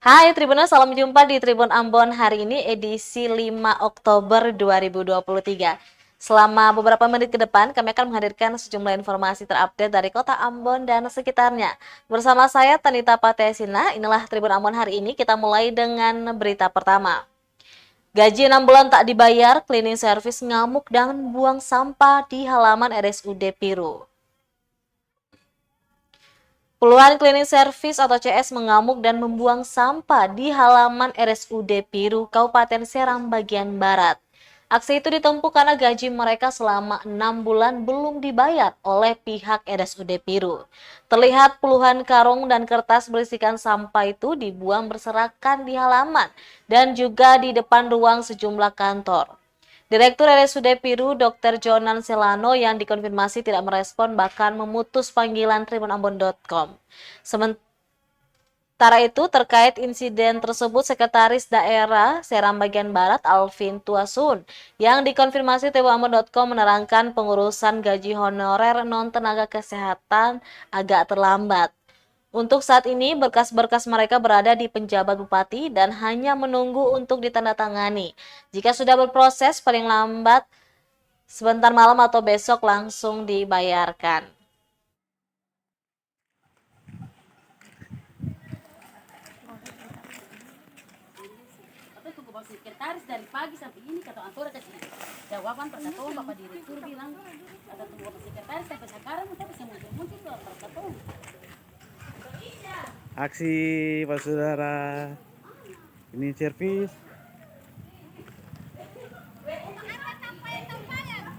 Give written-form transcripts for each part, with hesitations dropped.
Hai Tribuners, salam jumpa di Tribun Ambon hari ini edisi 5 Oktober 2023. Selama beberapa menit ke depan, kami akan menghadirkan sejumlah informasi terupdate dari kota Ambon dan sekitarnya. Bersama saya Tanita Patesina, inilah Tribun Ambon hari ini. Kita mulai dengan berita pertama. Gaji 6 bulan tak dibayar, cleaning service ngamuk dan buang sampah di halaman RSUD Piru. Puluhan cleaning service atau CS mengamuk dan membuang sampah di halaman RSUD Piru, Kabupaten Serang bagian Barat. Aksi itu ditempuh karena gaji mereka selama 6 bulan belum dibayar oleh pihak RSUD Piru. Terlihat puluhan karung dan kertas berisikan sampah itu dibuang berserakan di halaman dan juga di depan ruang sejumlah kantor. Direktur RSUD Piru, Dr. Jonan Selano yang dikonfirmasi tidak merespon bahkan memutus panggilan tribunambon.com. Sementara itu, terkait insiden tersebut, Sekretaris Daerah Seram Bagian Barat Alvin Tuasun yang dikonfirmasi tribunambon.com menerangkan pengurusan gaji honorer non-tenaga kesehatan agak terlambat. Untuk saat ini, berkas-berkas mereka berada di penjabat bupati dan hanya menunggu untuk ditandatangani. Jika sudah berproses, paling lambat sebentar malam atau besok langsung dibayarkan. Tunggu sekretaris dari pagi sampai ini kata Antora kasih jawaban perkataan Bapak Direktur bilang ada tunggu sekretaris sampai sekarang kita bisa muncul perkataan. Aksi Pak Saudara ini servis.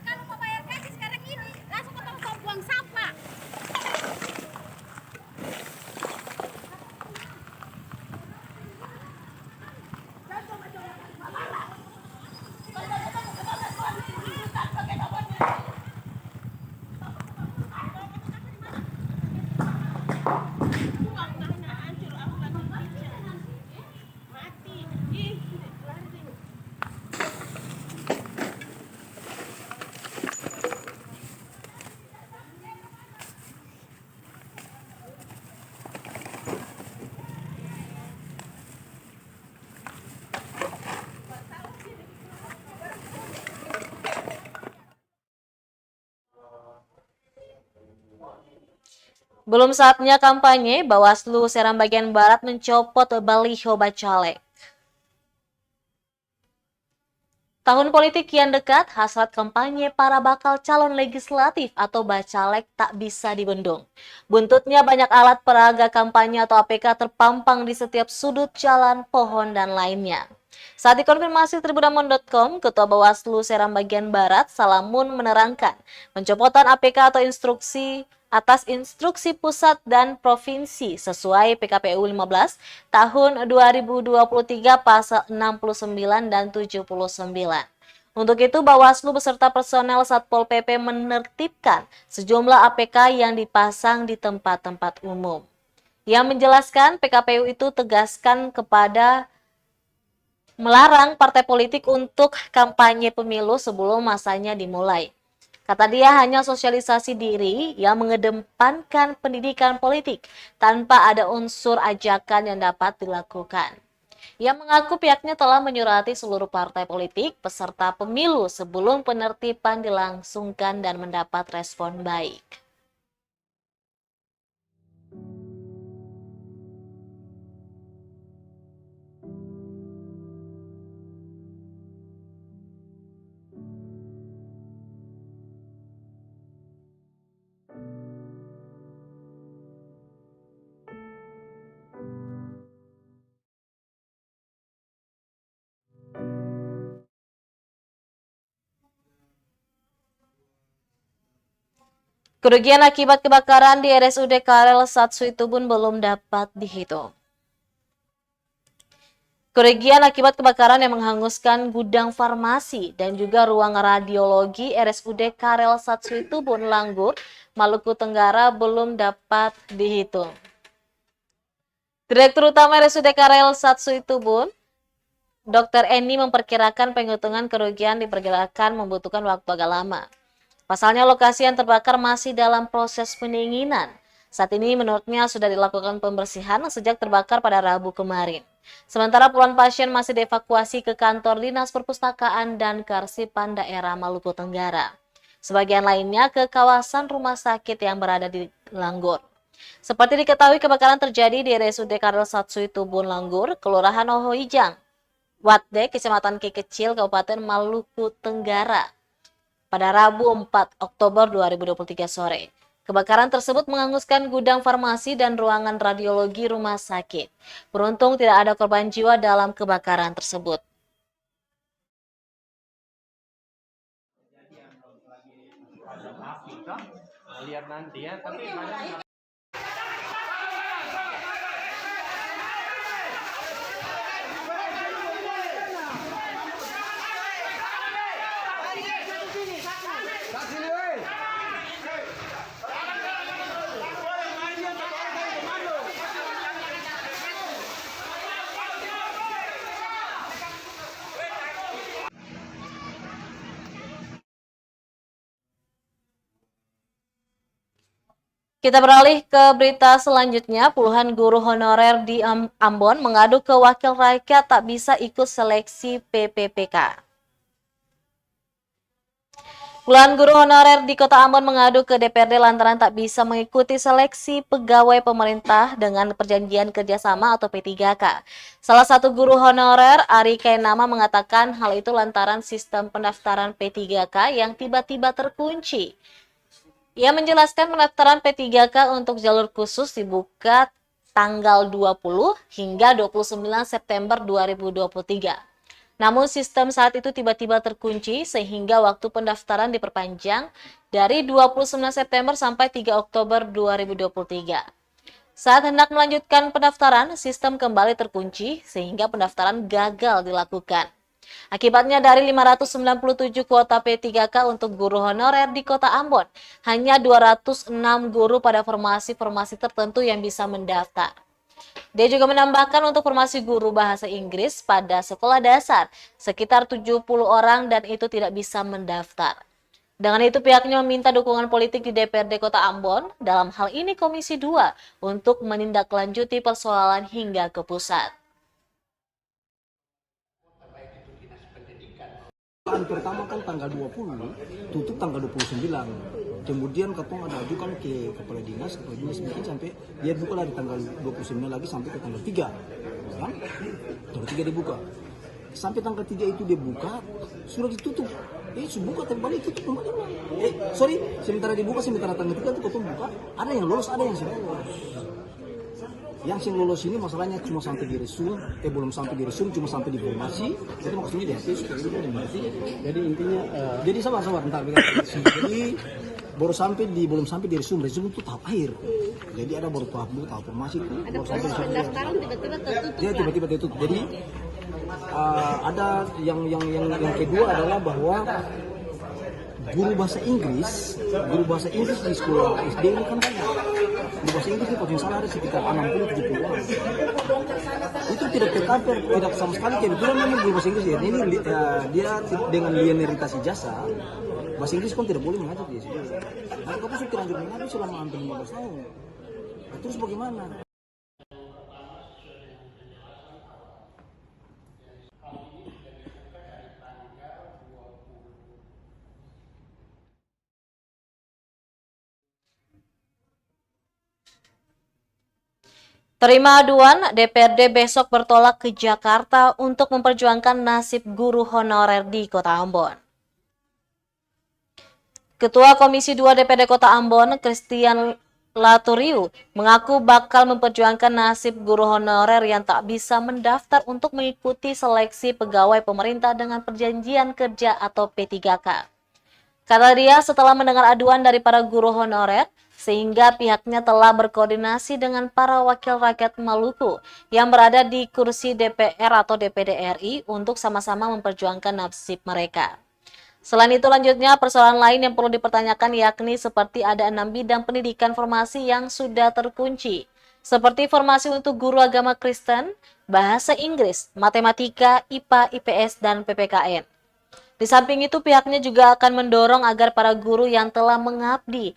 Kalau mau bayar gaji sekarang ini langsung potong buang sampah. Belum saatnya kampanye, Bawaslu Seram Bagian Barat mencopot baliho bacalek. Tahun politik kian dekat, hasrat kampanye para bakal calon legislatif atau bacalek tak bisa dibendung. Buntutnya banyak alat peraga kampanye atau APK terpampang di setiap sudut jalan, pohon, dan lainnya. Saat dikonfirmasi tribunambon.com, Ketua Bawaslu Seram Bagian Barat, Salamun menerangkan, pencopotan APK atau instruksi atas instruksi pusat dan provinsi sesuai PKPU 15 tahun 2023 pasal 69 dan 79. Untuk itu, Bawaslu beserta personel Satpol PP menertibkan sejumlah APK yang dipasang di tempat-tempat umum. Yang menjelaskan PKPU itu tegaskan kepada melarang partai politik untuk kampanye pemilu sebelum masanya dimulai. Kata dia, hanya sosialisasi diri yang mengedepankan pendidikan politik tanpa ada unsur ajakan yang dapat dilakukan. Ia mengaku pihaknya telah menyurati seluruh partai politik peserta pemilu sebelum penertiban dilangsungkan dan mendapat respon baik. Kerugian akibat kebakaran di RSUD Karel Satsuitubun belum dapat dihitung. Kerugian akibat kebakaran yang menghanguskan gudang farmasi dan juga ruang radiologi RSUD Karel Satsuitubun Langgur, Maluku Tenggara belum dapat dihitung. Direktur Utama RSUD Karel Satsuitubun, Dr. Eni memperkirakan penghitungan kerugian diperkirakan membutuhkan waktu agak lama. Pasalnya lokasi yang terbakar masih dalam proses pendinginan. Saat ini menurutnya sudah dilakukan pembersihan sejak terbakar pada Rabu kemarin. Sementara puluhan pasien masih dievakuasi ke kantor Dinas Perpustakaan dan Kearsipan Daerah Maluku Tenggara. Sebagian lainnya ke kawasan rumah sakit yang berada di Langgur. Seperti diketahui, kebakaran terjadi di RSUD Karel Satsui Tubun Langgur, Kelurahan Ohoijang, Watde, Kecamatan Ki Kecil, Kabupaten Maluku Tenggara, pada Rabu 4 Oktober 2023 sore. Kebakaran tersebut menghanguskan gudang farmasi dan ruangan radiologi rumah sakit. Beruntung tidak ada korban jiwa dalam kebakaran tersebut. Lihat nanti ya, tapi banyak. Kita beralih ke berita selanjutnya. Puluhan guru honorer di Ambon mengadu ke wakil rakyat tak bisa ikut seleksi PPPK. Puluhan guru honorer di Kota Ambon mengadu ke DPRD lantaran tak bisa mengikuti seleksi pegawai pemerintah dengan perjanjian kerjasama atau P3K. Salah satu guru honorer, Ari Kainama, mengatakan hal itu lantaran sistem pendaftaran P3K yang tiba-tiba terkunci. Ia menjelaskan pendaftaran P3K untuk jalur khusus dibuka tanggal 20 hingga 29 September 2023. Namun sistem saat itu tiba-tiba terkunci sehingga waktu pendaftaran diperpanjang dari 29 September sampai 3 Oktober 2023. Saat hendak melanjutkan pendaftaran, sistem kembali terkunci sehingga pendaftaran gagal dilakukan. Akibatnya dari 597 kuota P3K untuk guru honorer di Kota Ambon, hanya 206 guru pada formasi-formasi tertentu yang bisa mendaftar. Dia juga menambahkan untuk formasi guru bahasa Inggris pada sekolah dasar, sekitar 70 orang dan itu tidak bisa mendaftar. Dengan itu pihaknya meminta dukungan politik di DPRD Kota Ambon, dalam hal ini Komisi 2, untuk menindaklanjuti persoalan hingga ke pusat. Pertama kan tanggal 20, tutup tanggal 29. Kemudian ketong ada ajukan ke kepala dinas bikin sampai dia buka lagi tanggal 29 lagi sampai ke tanggal 3. Kan? Tanggal 3 dibuka. Sampai tanggal 3 itu dibuka, sudah ditutup. Sudah buka tapi balik tutup kembali. Sementara dibuka, sementara tanggal 3 itu ketong buka, ada yang lolos, ada yang lolos. Yang lolos ini masalahnya cuma sampai di resum, belum sampai di resum, cuma sampai di formasi. Itu maksudnya di HP supaya itu dimengerti. Jadi intinya, jadi sabar bentar. Jadi belum sampai di resum itu tahap akhir. Jadi ada baru tahap formasi itu. Ada proses pendaftaran tiba-tiba tertutup. Ya tiba-tiba tertutup. Jadi ada yang kedua adalah bahwa guru bahasa Inggris di sekolah SD ini kan banyak. Guru bahasa Inggris ini kalau salah ada sekitar 60-70 orang. Itu tidak tercover, tidak sama sekali kebetulan memang guru bahasa Inggris ya. Ini dia dengan linearitas ijazah bahasa Inggris pun tidak boleh mengajar di SD. Nanti kamu sudah lanjut mengajar selama hampir 15 tahun. Nah, terus bagaimana? Terima aduan, DPRD besok bertolak ke Jakarta untuk memperjuangkan nasib guru honorer di Kota Ambon. Ketua Komisi 2 DPRD Kota Ambon, Christian Laturiu, mengaku bakal memperjuangkan nasib guru honorer yang tak bisa mendaftar untuk mengikuti seleksi pegawai pemerintah dengan perjanjian kerja atau P3K. Kata dia, setelah mendengar aduan dari para guru honorer, sehingga pihaknya telah berkoordinasi dengan para wakil rakyat Maluku yang berada di kursi DPR atau DPD RI untuk sama-sama memperjuangkan nasib mereka. Selain itu, lanjutnya persoalan lain yang perlu dipertanyakan yakni seperti ada 6 bidang pendidikan formasi yang sudah terkunci, seperti formasi untuk guru agama Kristen, bahasa Inggris, matematika, IPA, IPS, dan PPKN. Di samping itu, pihaknya juga akan mendorong agar para guru yang telah mengabdi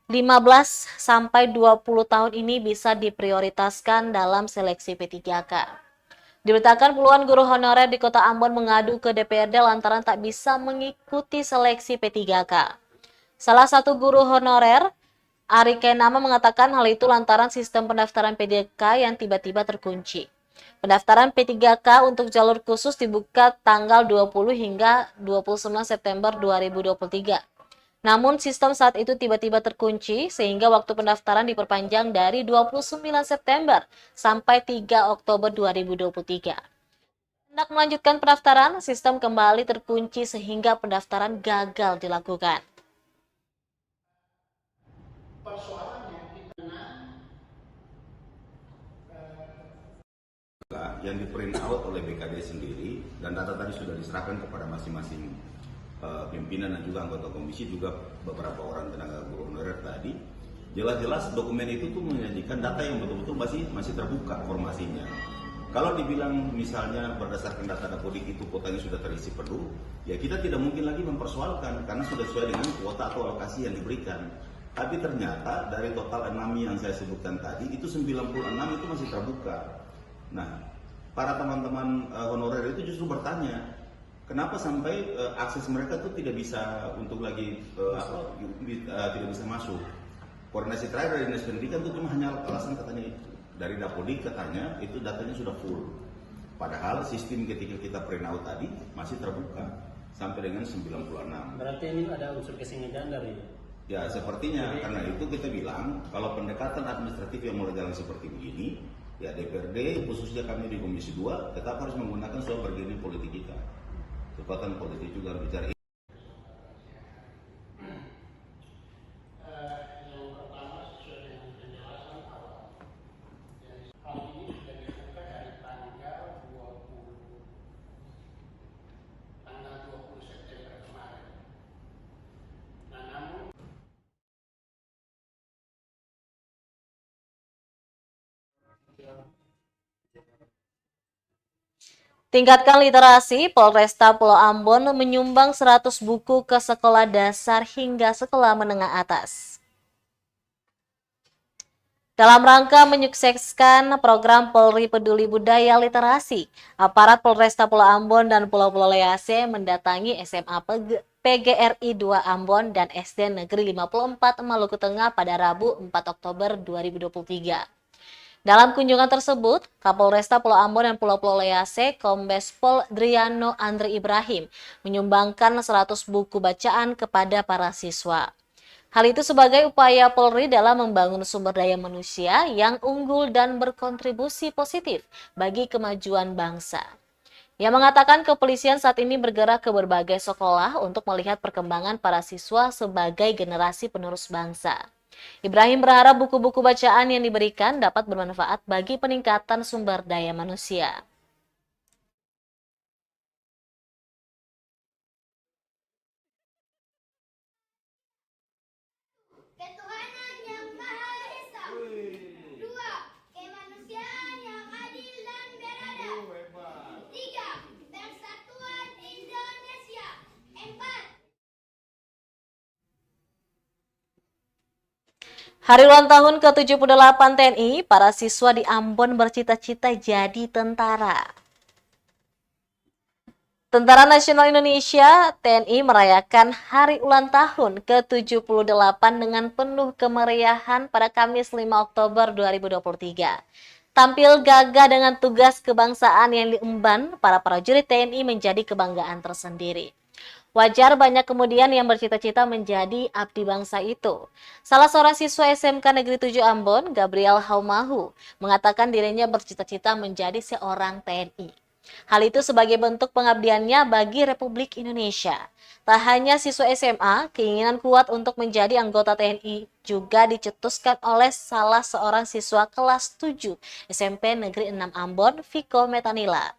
15-20 tahun ini bisa diprioritaskan dalam seleksi P3K. Diberitakan puluhan guru honorer di Kota Ambon mengadu ke DPRD lantaran tak bisa mengikuti seleksi P3K. Salah satu guru honorer, Ari Kenama, mengatakan hal itu lantaran sistem pendaftaran PDK yang tiba-tiba terkunci. Pendaftaran P3K untuk jalur khusus dibuka tanggal 20 hingga 29 September 2023. Namun sistem saat itu tiba-tiba terkunci sehingga waktu pendaftaran diperpanjang dari 29 September sampai 3 Oktober 2023. Hendak melanjutkan pendaftaran, sistem kembali terkunci sehingga pendaftaran gagal dilakukan. Yang di print out oleh BKD sendiri dan data tadi sudah diserahkan kepada masing-masing pimpinan dan juga anggota komisi, juga beberapa orang tenaga guru honorer tadi. Jelas-jelas dokumen itu tuh menyajikan data yang betul-betul masih terbuka formasinya. Kalau dibilang misalnya berdasarkan data Dapodik itu kuotanya sudah terisi penuh, ya kita tidak mungkin lagi mempersoalkan karena sudah sesuai dengan kuota atau alokasi yang diberikan. Tapi ternyata dari total 6 yang saya sebutkan tadi, itu 96 itu masih terbuka. Nah, para teman-teman honorer itu justru bertanya, kenapa sampai akses mereka tuh tidak bisa untuk lagi tidak bisa masuk. Koordinasi terakhir dari Dinas Pendidikan itu cuma hanya alasan katanya itu. Dari Dapodik katanya itu datanya sudah full. Padahal sistem ketika kita print out tadi masih terbuka sampai dengan 96. Berarti ini ada unsur kesengajaan dari? Ya sepertinya, karena itu kita bilang kalau pendekatan administratif yang mulai jalan seperti begini, ya DPRD khususnya kami di Komisi 2 tetap harus menggunakan soal bargaining politik kita. Kekuatan politik juga harus bicara. Tingkatkan literasi, Polresta Pulau Ambon menyumbang 100 buku ke sekolah dasar hingga sekolah menengah atas. Dalam rangka menyukseskan program Polri Peduli Budaya Literasi, aparat Polresta Pulau Ambon dan Pulau-Pulau Lease mendatangi SMA PGRI 2 Ambon dan SD Negeri 54 Maluku Tengah pada Rabu 4 Oktober 2023. Dalam kunjungan tersebut, Kapolresta Pulau Ambon dan Pulau-Pulau Lease, Kombes Pol Driano Andre Ibrahim, menyumbangkan 100 buku bacaan kepada para siswa. Hal itu sebagai upaya Polri dalam membangun sumber daya manusia yang unggul dan berkontribusi positif bagi kemajuan bangsa. Ia mengatakan kepolisian saat ini bergerak ke berbagai sekolah untuk melihat perkembangan para siswa sebagai generasi penerus bangsa. Ibrahim berharap buku-buku bacaan yang diberikan dapat bermanfaat bagi peningkatan sumber daya manusia. Ketuhanan yang Maha Esa. 2. Kemanusiaan yang adil dan beradab. 3. Persatuan Indonesia. 4. Hari ulang tahun ke-78 TNI, para siswa di Ambon bercita-cita jadi tentara. Tentara Nasional Indonesia (TNI) merayakan hari ulang tahun ke-78 dengan penuh kemeriahan pada Kamis 5 Oktober 2023. Tampil gagah dengan tugas kebangsaan yang diemban, para prajurit TNI menjadi kebanggaan tersendiri. Wajar banyak kemudian yang bercita-cita menjadi abdi bangsa itu. Salah seorang siswa SMK Negeri 7 Ambon, Gabriel Haumahu, mengatakan dirinya bercita-cita menjadi seorang TNI. Hal itu sebagai bentuk pengabdiannya bagi Republik Indonesia. Tak hanya siswa SMA, keinginan kuat untuk menjadi anggota TNI juga dicetuskan oleh salah seorang siswa kelas 7 SMP Negeri 6 Ambon, Viko Metanila.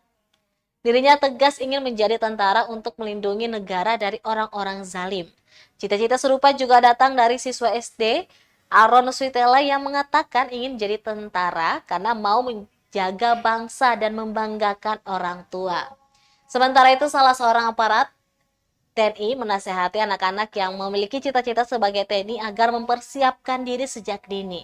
Dirinya tegas ingin menjadi tentara untuk melindungi negara dari orang-orang zalim. Cita-cita serupa juga datang dari siswa SD Aron Switela yang mengatakan ingin jadi tentara karena mau menjaga bangsa dan membanggakan orang tua. Sementara itu, salah seorang aparat TNI menasehati anak-anak yang memiliki cita-cita sebagai TNI agar mempersiapkan diri sejak dini.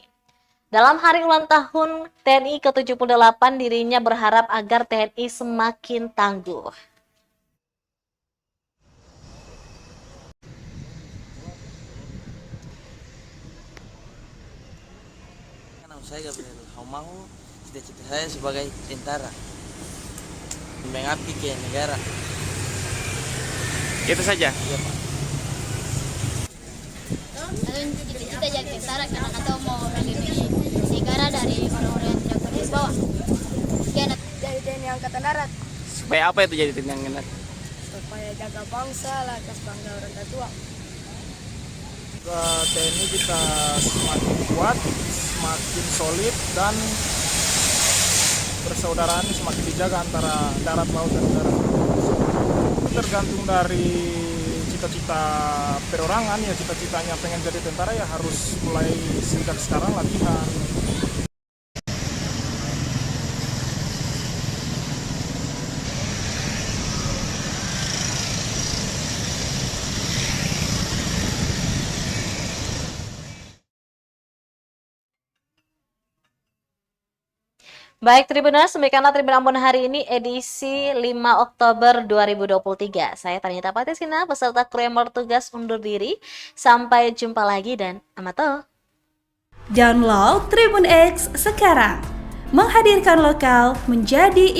Dalam hari ulang tahun TNI ke-78, dirinya berharap agar TNI semakin tangguh. Saya Gabriel Haumau, cita-cita saya sebagai tentara mengabdi ke negara. Itu saja. Ya, Pak. Cita-cita jadi tentara karena atau mau melindungi negara dari orang-orang yang tidak bergaris bawah. Jadi TNI Angkatan Darat Supaya apa itu jadi tim yang enak? supaya jaga bangsa, lakas bangga orang tua. TNI kita semakin kuat, semakin solid, dan persaudaraan semakin dijaga antara darat, laut, dan udara. Tergantung dari cita-cita perorangan, ya cita-citanya pengen jadi tentara ya harus mulai sejak sekarang latihan. Baik Tribuners, demikianlah Tribun Ambon hari ini edisi 5 Oktober 2023. Saya Tanita Patisina, peserta kru yang bertugas undur diri. Sampai jumpa lagi dan amato. Download Tribun X sekarang. Menghadirkan lokal menjadi